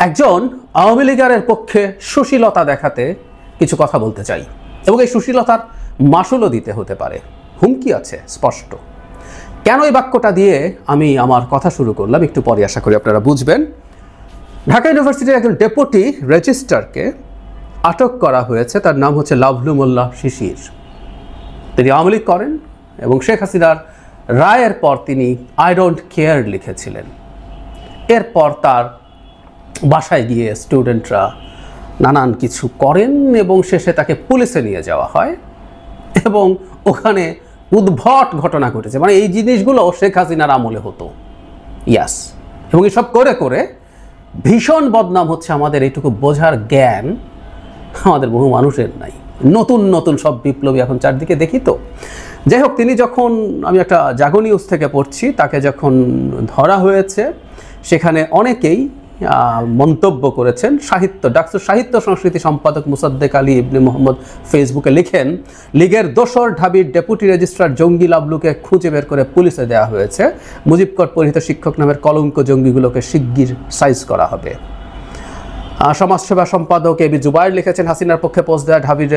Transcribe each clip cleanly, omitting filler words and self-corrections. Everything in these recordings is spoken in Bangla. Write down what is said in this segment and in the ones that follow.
একজন আওয়ামী লীগের পক্ষে সুশীলতা দেখাতে কিছু কথা বলতে চাই এবং এই সুশীলতার মাসুলও দিতে হতে পারে, হুমকি আছে স্পষ্ট। কেন এই বাক্যটা দিয়ে আমি আমার কথা শুরু করলাম একটু পরে আশা করি আপনারা বুঝবেন। ঢাকা ইউনিভার্সিটির একজন ডেপুটি রেজিস্ট্রারকে আটক করা হয়েছে, তার নাম হচ্ছে লাভলু মোল্লা শিশির। তিনি আওয়ামী লীগ করেন এবং শেখ হাসিনার রায়ের পর তিনি আই ডোন্ট কেয়ার লিখেছিলেন। এরপর তার বাসায় গিয়ে স্টুডেন্টরা নানান কিছু করেন এবং শেষে তাকে পুলিশে নিয়ে যাওয়া হয় এবং ওখানে উদ্ভট ঘটনা ঘটেছে। মানে এই জিনিসগুলো শেখ হাসিনার আমলে হতো, ইয়াস। এবং এসব করে করে ভীষণ বদনাম হচ্ছে। আমাদের এইটুকু বোঝার জ্ঞান আমাদের বহু মানুষের নাই। নতুন নতুন সব বিপ্লবী এখন চারদিকে দেখি তো। যাই হোক, তিনি যখন, আমি একটা জাগো নিউজ থেকে পড়ছি, তাকে যখন ধরা হয়েছে সেখানে অনেকেই মন্তব্য করেছেন। ডাকসুর সাহিত্য সংস্কৃতি সম্পাদক মুসাদ্দেক আলী ইবনে মোহাম্মদ ফেসবুকে লিখেন, লীগের দোসর ঢাবির ডেপুটি রেজিস্ট্রার জঙ্গি লাভলুকে খুঁজে বের করে পুলিশে দেওয়া হয়েছে। মুজিবকর পরিহিত শিক্ষক নামের কলঙ্ক জঙ্গিগুলোকে শিগগির সাইজ করা হবে। সমাজসেবা সম্পাদক এবি জুবাইর লিখেছেন, হাসিনার পক্ষে পোস্ট দেওয়া ঢাবির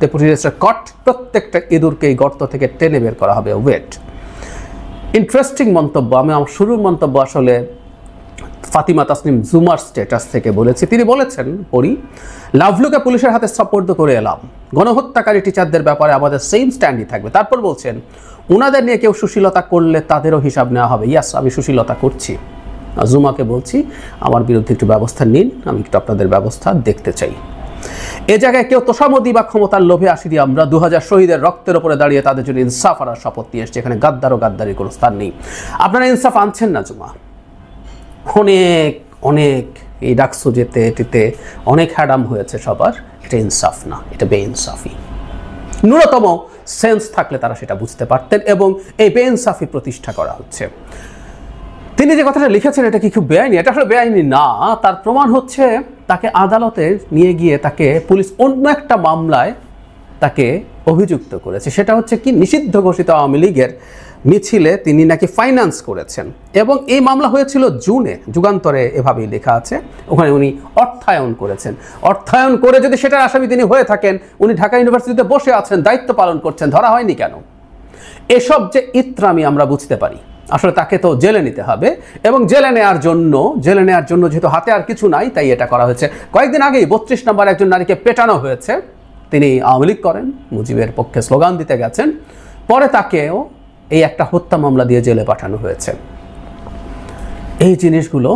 ডেপুটি রেজিস্ট্রার কট, প্রত্যেকটা ইঁদুরকে এই গর্ত থেকে টেনে বের করা হবে, ওয়েট। ইন্টারেস্টিং মন্তব্য। আমি আমার শুরুর মন্তব্য আসলে ফাতিমা তাসনিম জুমার স্ট্যাটাস থেকে বলেছি। তিনি বলেছেন, পড়ি, লাভলুকে পুলিশের হাতে সোপর্দ করে এলাম। গণহত্যাকারী টিচারদের ব্যাপারে আমাদের সেম স্ট্যান্ডই থাকবে। তারপর বলছেন, ওনাদের নিয়ে কেউ সুশীলতা করলে তাদেরও হিসাব নেওয়া হবে। ইয়াস, আমি সুশীলতা করছি। জুমাকে বলছি, আমার বিরুদ্ধে একটু ব্যবস্থা নিন, আমি একটু আপনাদের ব্যবস্থা দেখতে চাই। এ জায়গায় কেউ তোষামদি বা ক্ষমতার লোভে আসিনি। আমরা 2000 শহীদের রক্তের ওপরে দাঁড়িয়ে তাদের জন্য ইনসাফ আনার শপথ নিয়ে এসছি। এখানে গাদ্দার ও গাদ্দারির কোনো স্থান নেই। আপনারা ইনসাফ আনছেন না জুমা। অনেক অনেক এই ডাকসু যেতে এটিতে অনেক হ্যাডাম হয়েছে সবার। এটা ইনসাফ না, এটা বেইনসাফি। ন্যূনতম সেন্স থাকলে তারা সেটা বুঝতে পারতেন এবং এই বেইনসাফি প্রতিষ্ঠা করা হচ্ছে। তিনি যে কথাটা লিখেছেন এটা কি খুব বেআইনি? এটা আসলে বেআইনি না। তার প্রমাণ হচ্ছে তাকে আদালতে নিয়ে গিয়ে তাকে পুলিশ অন্য একটা মামলায় তাকে অভিযুক্ত করেছে। সেটা হচ্ছে কি, নিষিদ্ধ ঘোষিত আওয়ামী লীগের মিছিলে তিনি নাকি ফাইন্যান্স করেছেন এবং এই মামলা হয়েছিল জুনে। যুগান্তরে এভাবেই লেখা আছে, ওখানে উনি অর্থায়ন করেছেন। অর্থায়ন করে যদি সেটার আসামি তিনি হয়ে থাকেন, উনি ঢাকা ইউনিভার্সিটিতে বসে আছেন, দায়িত্ব পালন করছেন, ধরা হয়নি কেন? এসব যে ইত্রামি আমরা বুঝতে পারি। আসলে তাকে তো জেলে নিতে হবে এবং জেলে নেওয়ার জন্য যেহেতু হাতে আর কিছু নাই, তাই এটা করা হয়েছে। কয়েকদিন আগেই 32 নম্বর একজন নারীকে পেটানো হয়েছে। তিনি আওয়ামী লীগ করেন, মুজিবের পক্ষে স্লোগান দিতে গেছেন, পরে তাকেও এই একটা হত্যা মামলা দিয়ে জেলে পাঠানো হয়েছে। এই জিনিসগুলো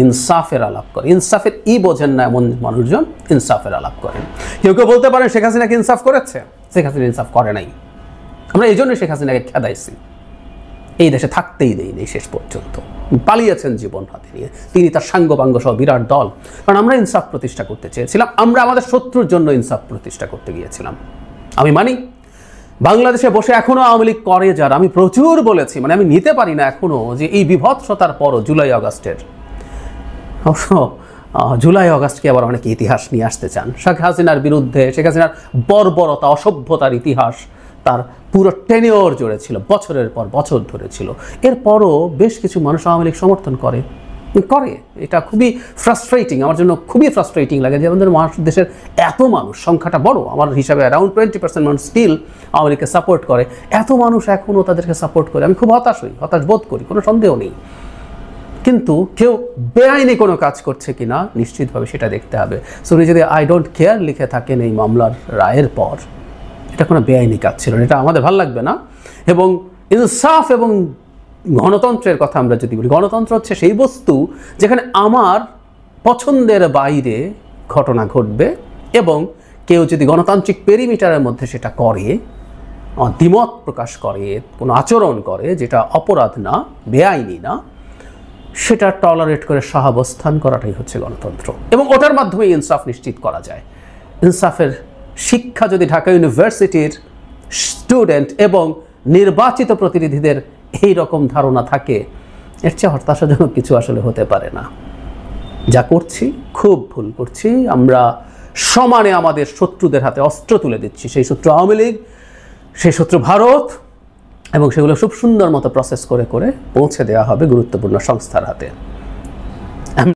ইনসাফের আলাপ করে। ইনসাফের বোঝেন না এমন মানুষজন ইনসাফের আলাপ করেন। কেউ কেউ বলতে পারেন শেখ হাসিনাকে ইনসাফ করেছে। শেখ হাসিনা ইনসাফ করে নাই। আমরা এই জন্যই শেখ হাসিনাকে খেদাইছি, এই দেশে থাকতেই দেয়নি শেষ পর্যন্ত। পালিয়েছেন জীবন হাতে নিয়ে তিনি, তার সাঙ্গপাঙ্গ সহ বিরাট দল। কারণ আমরা ইনসাফ প্রতিষ্ঠা করতে চেয়েছিলাম। আমরা আমাদের শত্রুর জন্য ইনসাফ প্রতিষ্ঠা করতে গিয়েছিলাম। আমি মানি বাংলাদেশে বসে এখনো আওয়ামী লীগ করে যারা, আমি প্রচুর বলেছি, মানে আমি নিতে পারি না এখনো যে এই বিভৎসতার পরও জুলাই আগস্টকে আবার অনেকে ইতিহাস নিয়ে আসতে চান। শেখ হাসিনার বিরুদ্ধে, শেখ হাসিনার বর্বরতা, অসভ্যতার ইতিহাস তার পুরো টেনিওর জুড়ে ছিল, বছরের পর বছর ধরে ছিল। এরপরও বেশ কিছু মানুষ আওয়ামী লীগ সমর্থন করে। এটা খুবই ফ্রাস্ট্রেটিং, আমার জন্য খুবই ফ্রাস্ট্রেটিং লাগে যে আমাদের দেশের এত মানুষ, সংখ্যাটা বড় আমার হিসাবে, অ্যারাউন্ড 20% মানুষ স্টিল আওয়ামী লীগকে সাপোর্ট করে। এত মানুষ এখনও তাদেরকে সাপোর্ট করে। আমি খুব হতাশ বোধ করি, কোনো সন্দেহ নেই। কিন্তু কেউ বেআইনি কোনো কাজ করছে কিনা নিশ্চিতভাবে সেটা দেখতে হবে। সো উনি যদি আই ডোন্ট কেয়ার লিখে থাকেন এই মামলার রায়ের পর, এটা কোনো বেআইনি কাজ ছিল, এটা আমাদের ভালো লাগবে না। এবং ইনসাফ এবং গণতন্ত্রের কথা আমরা যদি বলি, গণতন্ত্র হচ্ছে সেই বস্তু যেখানে আমার পছন্দের বাইরে ঘটনা ঘটবে এবং কেউ যদি গণতান্ত্রিক পেরিমিটারের মধ্যে সেটা করে, দ্বিমত প্রকাশ করে, কোনো আচরণ করে যেটা অপরাধ না, বেআইনি না, সেটা টলারেট করে সহাবস্থান করাটাই হচ্ছে গণতন্ত্র। এবং ওটার মাধ্যমে ইনসাফ নিশ্চিত করা যায়। ইনসাফের শিক্ষা যদি ঢাকা ইউনিভার্সিটির স্টুডেন্ট এবং নির্বাচিত প্রতিনিধিদের এই রকম ধারণা থাকে, এর চেয়ে হতাশাজনক কিছু আসলে হতে পারে না। যা করছি খুব ভুল করছি। আমরা সমানে আমাদের শত্রুদের হাতে অস্ত্র তুলে দিচ্ছি। সেই শত্রু আওয়ামী লীগ, সেই শত্রু ভারত, এবং সেগুলো খুব সুন্দর মতো প্রসেস করে করে পৌঁছে দেওয়া হবে গুরুত্বপূর্ণ সংস্থার হাতে।